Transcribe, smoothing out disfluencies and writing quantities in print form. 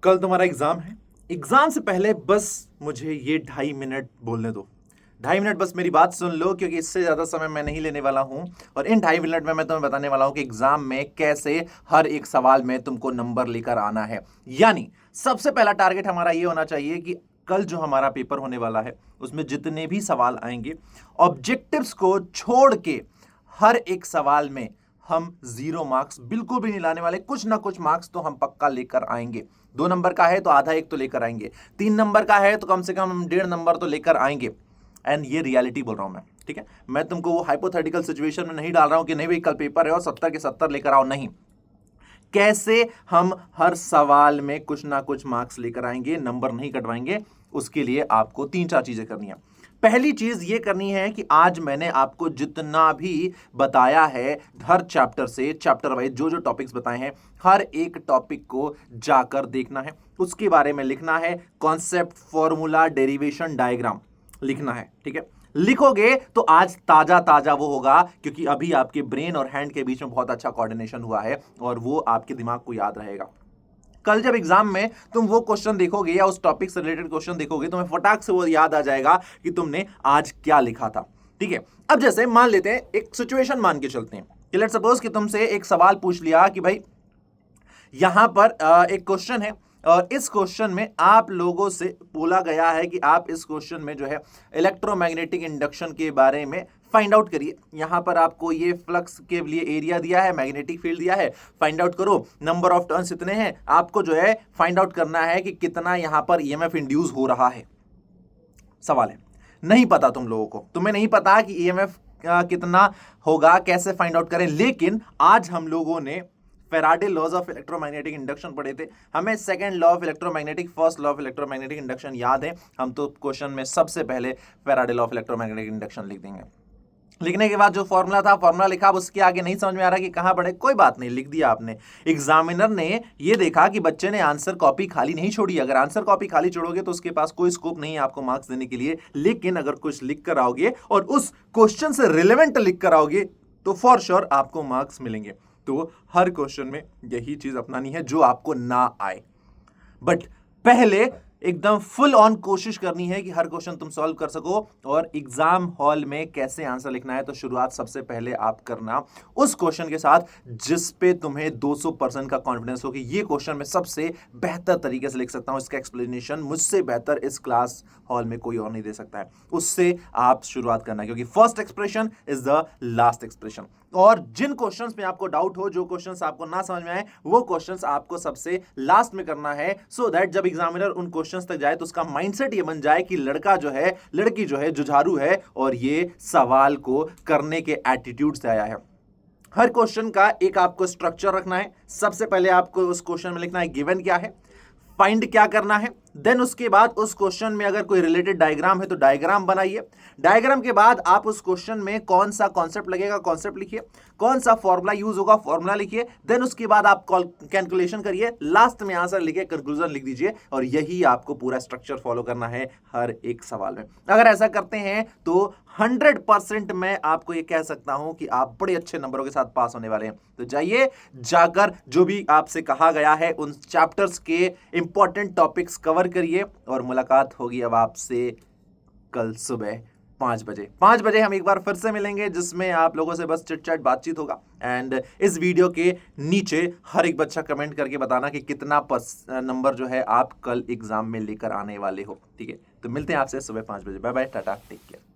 कल तुम्हारा एग्जाम है। एग्जाम से पहले बस मुझे ये 2.5 मिनट बोलने दो। 2.5 मिनट बस मेरी बात सुन लो, क्योंकि इससे ज्यादा समय मैं नहीं लेने वाला हूं। और इन 2.5 मिनट में मैं तुम्हें बताने वाला हूं कि एग्जाम में कैसे हर एक सवाल में तुमको नंबर लेकर आना है। यानी सबसे पहला टारगेट हमारा ये होना चाहिए कि कल जो हमारा पेपर होने वाला है उसमें जितने भी सवाल आएंगे, ऑब्जेक्टिव्स को छोड़ के हर एक सवाल में हम 0 मार्क्स बिल्कुल भी नहीं लाने वाले। कुछ ना कुछ मार्क्स तो हम पक्का लेकर आएंगे। 2 नंबर का है तो आधा एक तो लेकर आएंगे, 3 नंबर का है तो कम से कम हम 1.5 नंबर तो लेकर आएंगे। एंड ये रियलिटी बोल रहा हूं मैं, ठीक है। मैं तुमको वो हाइपोथेटिकल सिचुएशन में नहीं डाल रहा हूं कि नहीं भाई कल पेपर है और 70 के 70 लेकर आओ, नहीं। कैसे हम हर सवाल में कुछ ना कुछ मार्क्स लेकर आएंगे, नंबर नहीं कटवाएंगे, उसके लिए आपको 3-4 चीजें करनी है। पहली चीज ये करनी है कि आज मैंने आपको जितना भी बताया है हर चैप्टर से, चैप्टर वाइज जो जो टॉपिक्स बताए हैं, हर एक टॉपिक को जाकर देखना है, उसके बारे में लिखना है। कॉन्सेप्ट, फॉर्मूला, डेरिवेशन, डायग्राम लिखना है, ठीक है। लिखोगे तो आज ताजा ताजा वो होगा, क्योंकि अभी आपके ब्रेन और हैंड के बीच में बहुत अच्छा कोऑर्डिनेशन हुआ है और वो आपके दिमाग को याद रहेगा। कल जब एग्जाम में तुम वो क्वेश्चन देखोगे या उस टॉपिक से रिलेटेड क्वेश्चन देखोगे, तुम्हें फटाक से वो याद आ जाएगा कि तुमने आज क्या लिखा था, ठीक है। अब जैसे मान लेते हैं, एक सिचुएशन मान के चलते हैं कि लेट्स सपोज कि तुमसे एक सवाल पूछ लिया कि भाई यहां पर एक क्वेश्चन है और इस क्वेश्चन में आप लोगों से बोला गया है कि आप इस क्वेश्चन में जो है इलेक्ट्रोमैग्नेटिक इंडक्शन के बारे में फाइंड आउट करिए। यहां पर आपको ये फ्लक्स के लिए एरिया दिया है, मैग्नेटिक फील्ड दिया है, फाइंड आउट करो। नंबर ऑफ टर्न्स इतने हैं, आपको जो है फाइंड आउट करना है कि कितना यहां पर ईएमएफ इंड्यूस हो रहा है। सवाल है, नहीं पता तुम लोगों को, तुम्हें नहीं पता कि ईएमएफ कितना होगा, कैसे फाइंड आउट करें। लेकिन आज हम लोगों ने Faraday laws of electromagnetic induction पढ़े थे, हमें second law of electromagnetic, first law of electromagnetic induction याद है। हम तो क्वेश्चन में सबसे पहले Faraday law of electromagnetic induction लिख देंगे। लिखने के बाद जो फॉर्मूला था, फॉर्मूला लिखा, अब उसके आगे नहीं समझ में आ रहा कि कहां पढ़े, कोई बात नहीं, लिख दिया आपने। एग्जामिनर ने ये देखा कि बच्चे ने आंसर कॉपी खाली नहीं छोड़ी। अगर आंसर कॉपी खाली छोड़ोगे तो उसके पास कोई स्कोप नहीं है आपको मार्क्स देने के लिए। लेकिन अगर कुछ लिख कर आओगे और उस क्वेश्चन से रिलेवेंट लिख कर आओगे तो फॉर श्योर आपको मार्क्स मिलेंगे। तो हर क्वेश्चन में यही चीज अपनानी है जो आपको ना आए, बट पहले एकदम फुल ऑन कोशिश करनी है कि हर क्वेश्चन तुम सॉल्व कर सको। और एग्जाम हॉल में कैसे आंसर लिखना है, तो शुरुआत सबसे पहले आप करना उस क्वेश्चन के साथ जिस पे तुम्हें 200% का कॉन्फिडेंस हो कि ये क्वेश्चन मैं सबसे बेहतर तरीके से लिख सकता हूं, इसका एक्सप्लेनेशन मुझसे बेहतर इस क्लास हॉल में कोई और नहीं दे सकता है। उससे आप शुरुआत करना, क्योंकि first expression is the last expression. और जिन क्वेश्चंस में आपको डाउट हो, जो क्वेश्चंस आपको ना समझ में आए, वो क्वेश्चंस आपको सबसे लास्ट में करना है, सो दैट जब एग्जामिनर उन क्वेश्चंस तक जाए तो उसका माइंडसेट ये बन जाए कि लड़का जो है, लड़की जो है जुझारू है और ये सवाल को करने के एटीट्यूड से आया है। हर क्वेश्चन का एक आपको स्ट्रक्चर रखना है। सबसे पहले आपको उस क्वेश्चन में लिखना है गिवन क्या है, फाइंड क्या करना है, देन उसके बाद उस क्वेश्चन में अगर कोई रिलेटेड डायग्राम है तो डायग्राम बनाइए। डायग्राम के बाद आप उस क्वेश्चन में कौन सा कॉन्सेप्ट लगेगा, कॉन्सेप्ट लिखिए, कौन सा फॉर्मूला यूज होगा, फॉर्मूला लिखिए। देन उसके बाद आप कैलकुलेशन करिए, लास्ट में आंसर लिखिए, कंक्लूजन लिख दीजिए। और यही आपको पूरा स्ट्रक्चर फॉलो करना है हर एक सवाल में। अगर ऐसा करते हैं तो 100% मैं आपको ये कह सकता हूं कि आप बड़े अच्छे नंबरों के साथ पास होने वाले हैं। तो जाइए, जाकर जो भी आपसे कहा गया है उन चैप्टर्स के इंपॉर्टेंट टॉपिक्स कवर करिए। और मुलाकात होगी अब आपसे कल सुबह 5 बजे। 5 बजे हम एक बार फिर से मिलेंगे, जिसमें आप लोगों से बस चिट चैट बातचीत होगा। एंड इस वीडियो के नीचे हर एक बच्चा कमेंट करके बताना कि कितना नंबर जो है आप कल एग्जाम में लेकर आने वाले हो, ठीक है। तो मिलते हैं आपसे सुबह 5 बजे। Bye bye, tata, take care.